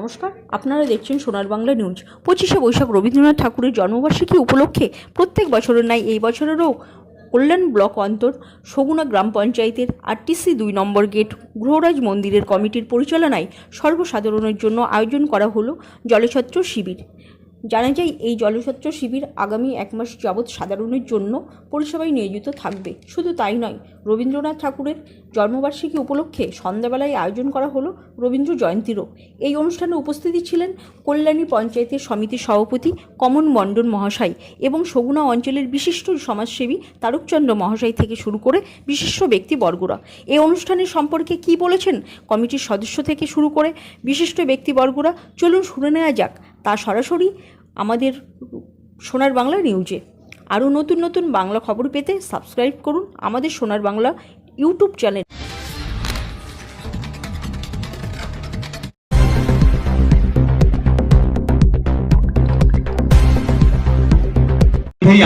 নমস্কার, আপনারা দেখছেন সোনার বাংলা নিউজ। 25শে বৈশাখ রবীন্দ্রনাথ ঠাকুরের জন্মবার্ষিকী উপলক্ষে প্রত্যেক বছরের ন্যায় এই বছরেরও কল্যাণ ব্লক অন্তর সগুনা গ্রাম পঞ্চায়েতের আরটিসি 2 নম্বর গেট গ্রহরাজ মন্দিরের কমিটির পরিচালনায় সর্বসাধারণের জন্য আয়োজন করা হলো জলছত্র শিবির। জানা যায়, এই জলছত্র শিবির আগামী 1 মাস যাবৎ সাধারণের জন্য পরিষেবায় নিয়োজিত থাকবে। শুধু তাই নয়, রবীন্দ্রনাথ ঠাকুরের জন্মবার্ষিকী উপলক্ষে সন্ধ্যাবেলায় আয়োজন করা হলো রবীন্দ্র জয়ন্তীরও। এই অনুষ্ঠানে উপস্থিত ছিলেন কল্যাণী পঞ্চায়েতের সমিতির সভাপতি কমল মণ্ডল মহাশয় এবং সগুনা অঞ্চলের বিশিষ্ট সমাজসেবী তারকচন্দ্র মহাশয় থেকে শুরু করে বিশিষ্ট ব্যক্তিবর্গরা। এই অনুষ্ঠানের সম্পর্কে কি বলেছেন কমিটির সদস্য থেকে শুরু করে বিশিষ্ট ব্যক্তিবর্গরা, চলুন শুনে নেওয়া যাক তা সরাসরি আমাদের সোনার বাংলা নিউজে। আরও নতুন নতুন বাংলা খবর পেতে সাবস্ক্রাইব করুন আমাদের সোনার বাংলা ইউটিউব চ্যানেল।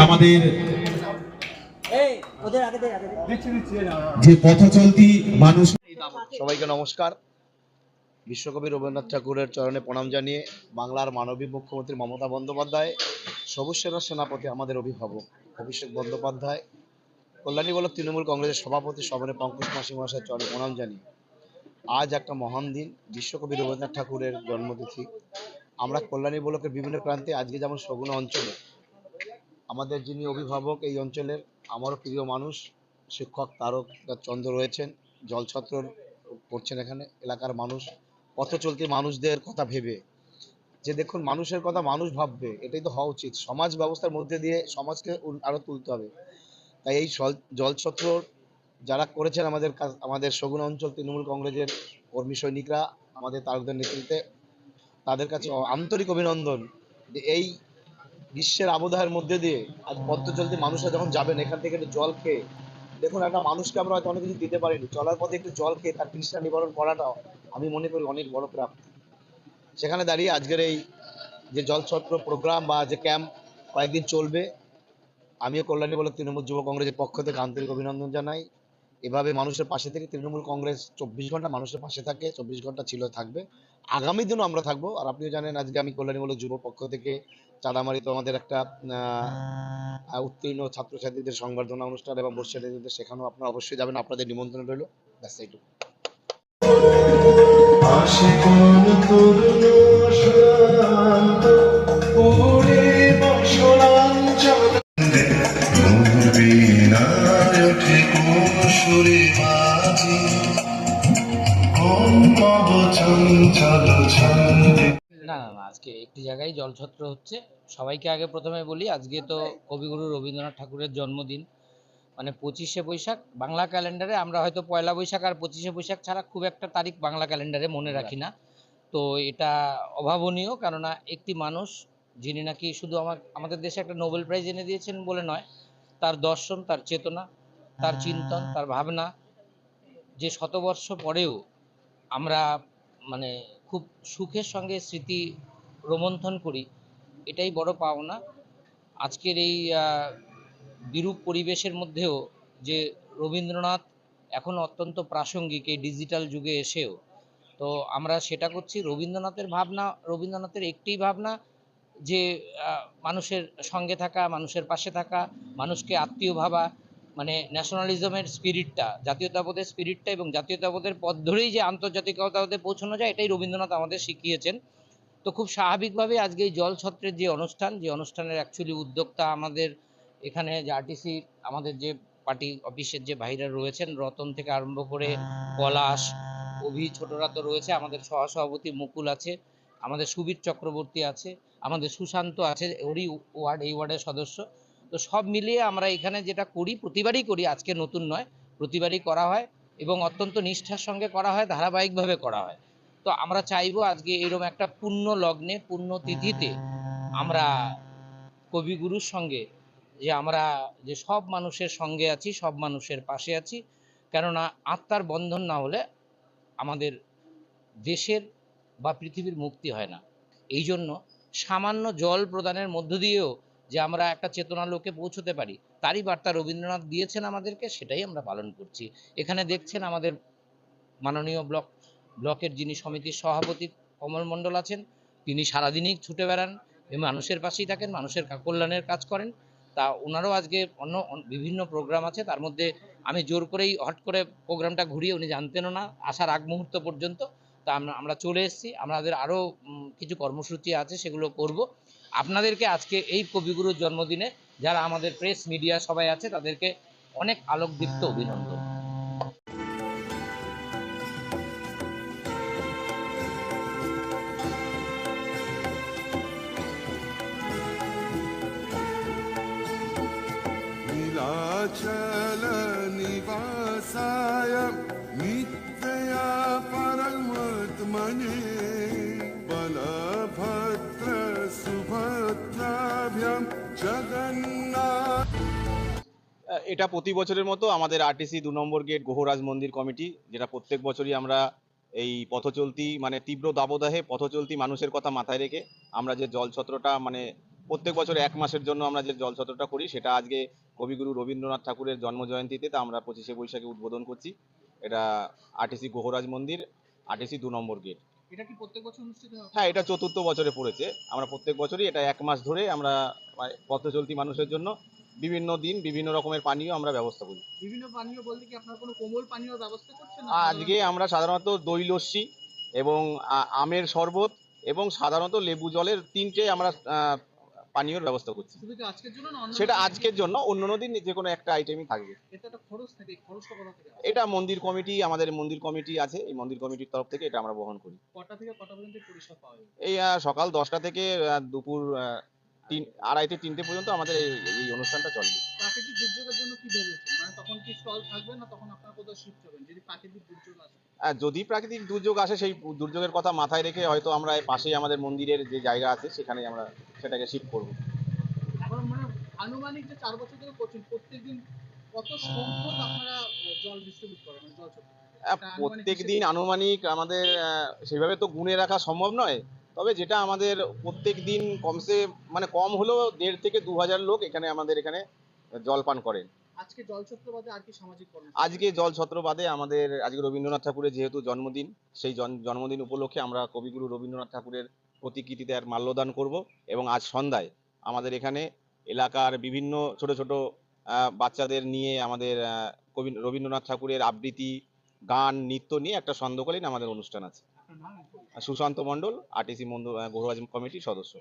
আমাদের যে পথ চলতি মানুষ, সবাইকে নমস্কার। বিশ্বকবি রবীন্দ্রনাথ ঠাকুরের চরণে প্রণাম জানিয়ে বাংলার মাননীয় মুখ্যমন্ত্রী মমতা বন্দ্যোপাধ্যায়, সবুজ সেনার সেনাপতি আমাদের অভিভাবক অভিষেক বন্দ্যোপাধ্যায়, কল্যাণী ব্লক তৃণমূল কংগ্রেসের সভাপতি সবনে পঙ্কজ মাসি মহাশয়ের চরণে প্রণাম জানিয়ে আজ একটা মহান দিন, বিশ্বকবি রবীন্দ্রনাথ ঠাকুরের জন্মতিথি। আমরা কল্যাণী ব্লকের বিভিন্ন প্রান্তে আজকে যেমন সগুনা অঞ্চলে আমাদের যিনি অভিভাবক এই অঞ্চলের, আমারও প্রিয় মানুষ শিক্ষক তারক চন্দ্র রয়েছেন, জলছত্র করছেন এখানে এলাকার মানুষ, পথ চলতি মানুষদের কথা ভেবে যে দেখুন মানুষের কথা মানুষ ভাববে, এটাই তো হওয়া উচিত। সমাজ ব্যবস্থার মধ্যে দিয়ে সমাজকে আরো তুলতে হবে। তাই এই জলছত্র যারা করেছেন আমাদের সগুনা অঞ্চল তৃণমূল কংগ্রেসের কর্মী সৈনিকরা, আমাদের তারকদের নেতৃত্বে, তাদের কাছে আন্তরিক অভিনন্দন যে এই গ্রীষ্মের আবহাওয়ার মধ্যে দিয়ে আজ পথ চলতি মানুষরা যখন যাবেন এখান থেকে একটু জল খেয়ে, দেখুন একটা মানুষকে আমরা হয়তো অনেক কিছু দিতে পারিনি, চলার পথে একটু জল খেয়ে তার তৃষ্ণা নিবারণ করাটাও আমি মনে করি অনেক বড় প্রাপ্তি। সেখানে দাঁড়িয়ে আজকের এই যে জলছত্র প্রোগ্রাম বা যে ক্যাম্প কয়েকদিন চলবে, আমিও কল্যাণী ব্লক তৃণমূল যুব কংগ্রেসের পক্ষ থেকে আন্তরিক অভিনন্দন জানাই। এভাবে মানুষের পাশে থেকে তৃণমূল কংগ্রেস 24 ঘন্টা মানুষের পাশে থাকে, 24 ঘন্টা ছিল, থাকবে, আগামী দিনও আমরা থাকবো। আর আপনিও জানেন আজকে আমি কল্যাণী ব্লক যুব পক্ষ থেকে চাঁদামারি তো আমাদের একটা উত্তীর্ণ ছাত্রছাত্রীদের সংবর্ধনা অনুষ্ঠান এবং বর্ষিয়াদের, সেখানেও আপনারা অবশ্যই যাবেন, আপনাদের নিমন্ত্রণ রইল। ব্যাস এইটুকু। না না না, আজকে একটি জায়গায় জলছত্র হচ্ছে। সবাইকে আগে প্রথমে বলি, আজকে তো কবিগুরু রবীন্দ্রনাথ ঠাকুরের জন্মদিন, মানে 25শে বৈশাখ। বাংলা ক্যালেন্ডারে আমরা হয়তো পয়লা বৈশাখ আর 25শে বৈশাখ ছাড়া খুব একটা তারিখ বাংলা ক্যালেন্ডারে মনে রাখি না। তো এটা অভাবনীয়, কেননা একটি মানুষ যিনি নাকি শুধু আমাদের দেশে একটা নোবেল প্রাইজ এনে দিয়েছেন বলে নয়, তার দর্শন, তার চেতনা, তার চিন্তন, তার ভাবনা, যে শতবর্ষ পরেও আমরা মানে খুব সুখের সঙ্গে স্মৃতি রোমন্থন করি, এটাই বড় পাওনা। আজকের এই বিরূপ পরিবেশের মধ্যেও যে রবীন্দ্রনাথ এখন অত্যন্ত প্রাসঙ্গিক এই ডিজিটাল যুগে এসেও, তো আমরা সেটা করছি। রবীন্দ্রনাথের ভাবনা, রবীন্দ্রনাথের একটিই ভাবনা যে মানুষের সঙ্গে থাকা, মানুষের পাশে থাকা, মানুষকে আত্মীয় ভাবা, মানে ন্যাশনালিজমের স্পিরিটটা, জাতীয়তাবোধের স্পিরিটটা, এবং জাতীয়তাবোধের পথ ধরেই যে আন্তর্জাতিকতাতে পৌঁছানো যায়, এটাই রবীন্দ্রনাথ আমাদের শিখিয়েছেন। তো খুব স্বাভাবিকভাবে আজকে এই জলছত্রের যে অনুষ্ঠানের অ্যাকচুয়ালি উদ্যোক্তা আমাদের এখানে যে আরটিসি, আমাদের যে পার্টি অফিসের যে ভাইরা রয়েছেন, রতন থেকে আরম্ভ করে পলাশ, ছোটরা তো রয়েছে, আমাদের সহসভাপতি মুকুল আছে, আমাদের সুবীর চক্রবর্তী আছে, আমাদের সুশান্ত আছে, ওরই এই ওয়ার্ডের সদস্য। তো সব মিলিয়ে আমরা এখানে যেটা করি, প্রতিবারই করি, আজকে নতুন নয়, প্রতিবারই করা হয় এবং অত্যন্ত নিষ্ঠার সঙ্গে করা হয়, ধারাবাহিকভাবে করা হয়। তো আমরা চাইবো আজকে এরকম একটা পুণ্য লগ্নে, পুণ্য তিথিতে আমরা কবিগুরুর সঙ্গে যে আমরা যে সব মানুষের সঙ্গে আছি, সব মানুষের পাশে আছি, কেননা আত্মার বন্ধন না হলে আমাদের দেশের বা পৃথিবীর মুক্তি হয় না। এই জন্য সামান্য জল প্রদানের মধ্য দিয়েও যে আমরা একটা চেতনা লোকে পৌঁছতে পারি, তারই বার্তা রবীন্দ্রনাথ দিয়েছেন আমাদেরকে, সেটাই আমরা পালন করছি। এখানে দেখছেন আমাদের মাননীয় ব্লকের যিনি সমিতির সভাপতি কমল মণ্ডল আছেন, তিনি সারাদিনই ছুটে বেড়ান এবং মানুষের পাশেই থাকেন, মানুষের কল্যাণের কাজ করেন। তা ওনারও আজকে বিভিন্ন প্রোগ্রাম আছে, তার মধ্যে আমি জোর করেই হট করে প্রোগ্রামটা ঘুরিয়ে, উনি জানতেনও না আসার আগ মুহূর্ত পর্যন্ত। তা আমরা চলে এসেছি, আমাদের আরও কিছু কর্মসূচি আছে, সেগুলো করব। আপনাদেরকে আজকে এই কবিগুরুর জন্মদিনে যারা আমাদের প্রেস মিডিয়া সবাই আছে তাদেরকে অনেক আলোকদীপ্ত অভিনন্দন। नीलाचल निवासाय नित्या परमात्मने बलभद्र सुभद्राभ्यां जगन्नाथ। এটা প্রতি বছরের মতো আমাদের আরটিসি 2 নম্বর গেট গোহরাজ মন্দির কমিটি, যেটা প্রত্যেক বছরই আমরা এই পথচলতি মানে তীব্র দাবদাহে পথচলতি মানুষের কথা মাথায় রেখে আমরা যে জলছত্রটা মানে প্রত্যেক বছর 1 মাসের জন্য আমরা যে জলছত্রটা করি, সেটা আজকে কবিগুরু রবীন্দ্রনাথ ঠাকুরের জন্মজয়ন্তীতে তা আমরা 25শে বৈশাখে উদ্বোধন করছি। এটা আরটিসি গোহরাজ মন্দির, আরটিসি 2 নম্বর গেট। এটা কি প্রত্যেক বছর অনুষ্ঠিত হয়? হ্যাঁ, এটা 4র্থ বছরে পড়েছে। আমরা প্রত্যেক বছরই এটা 1 মাস ধরে আমরা পথচলতি মানুষের জন্য বিভিন্ন দিন বিভিন্ন রকমের পানীয় আমরা ব্যবস্থা করি। বিভিন্ন পানীয় বলতে কি আপনার কোনো কোমল পানীয় ব্যবস্থা করছেন না? আজকে আমরা সাধারণত দই লস্যি এবং আমের শরবত এবং সাধারণত লেবু জলের 3টে আমরা পানীয়র ব্যবস্থা করছি। শুধু কি আজকের জন্য না অন্য সেটা দিন? আজকের জন্য, অন্য দিন যে কোনো একটা আইটেমই থাকবে। এটা একটা খরচ থাকে, এই খরচটা কোথা থেকে আসে? এটা মন্দির কমিটি, আমাদের মন্দির কমিটি আছে, এই মন্দির কমিটির তরফ থেকে এটা আমরা বহন করি। কটা থেকে কটা পর্যন্ত পরিষেবা পাওয়া যাবে? এই সকাল 10টা থেকে দুপুর 2:30-3টে পর্যন্ত আমাদের এই অনুষ্ঠানটা চলবে। প্রাকৃতিক দুর্যোগের জন্য কি ভেবেছেন? মানে তখন কি স্টল থাকবে না তখন আপনারা কোথাও শিফট হবেন যদি প্রাকৃতিক দুর্যোগ আসে? যদি প্রাকৃতিক দুর্যোগ আসে, সেই দুর্যোগের কথা মাথায় রেখে হয়তো আমরা পাশেই আমাদের মন্দিরের যে জায়গা আছে সেখানে আমরা সেটাকে শিফট করব। এখন মানে আনুমানিক যে 4 বছর ধরে করছেন প্রত্যেকদিন কত সংখ্যক আপনারা জল ডিস্ট্রিবিউট করেন মানে জল ছত্র? প্রত্যেক দিন আনুমানিক আমাদের সেভাবে তো গুণে রাখা সম্ভব নয়, তবে যেটা আমাদের প্রত্যেক দিন মানে কম হলেও 1,500 থেকে 2,000 লোক আমাদের এখানে জল পান করেন। আজকে জলছত্র বাদে আর কি সামাজিক কর্ম? আজকে জলছত্র বাদে আমাদের আজকে রবীন্দ্রনাথ ঠাকুরের যেহেতু জন্মদিন, সেই জন্মদিন উপলক্ষে আমরা কবিগুরু রবীন্দ্রনাথ ঠাকুরের প্রতিকৃতিতে আর মাল্যদান করব এবং আজ সন্ধ্যায় আমাদের এখানে এলাকার বিভিন্ন ছোট ছোট বাচ্চাদের নিয়ে আমাদের কবি রবীন্দ্রনাথ ঠাকুরের আবৃত্তি, গান, নৃত্য নিয়ে একটা সন্ধ্যাকালীন আমাদের অনুষ্ঠান আছে। আপনার নাম? সুশান্ত মণ্ডল, আরটিসি গোহরাজ কমিটির সদস্য।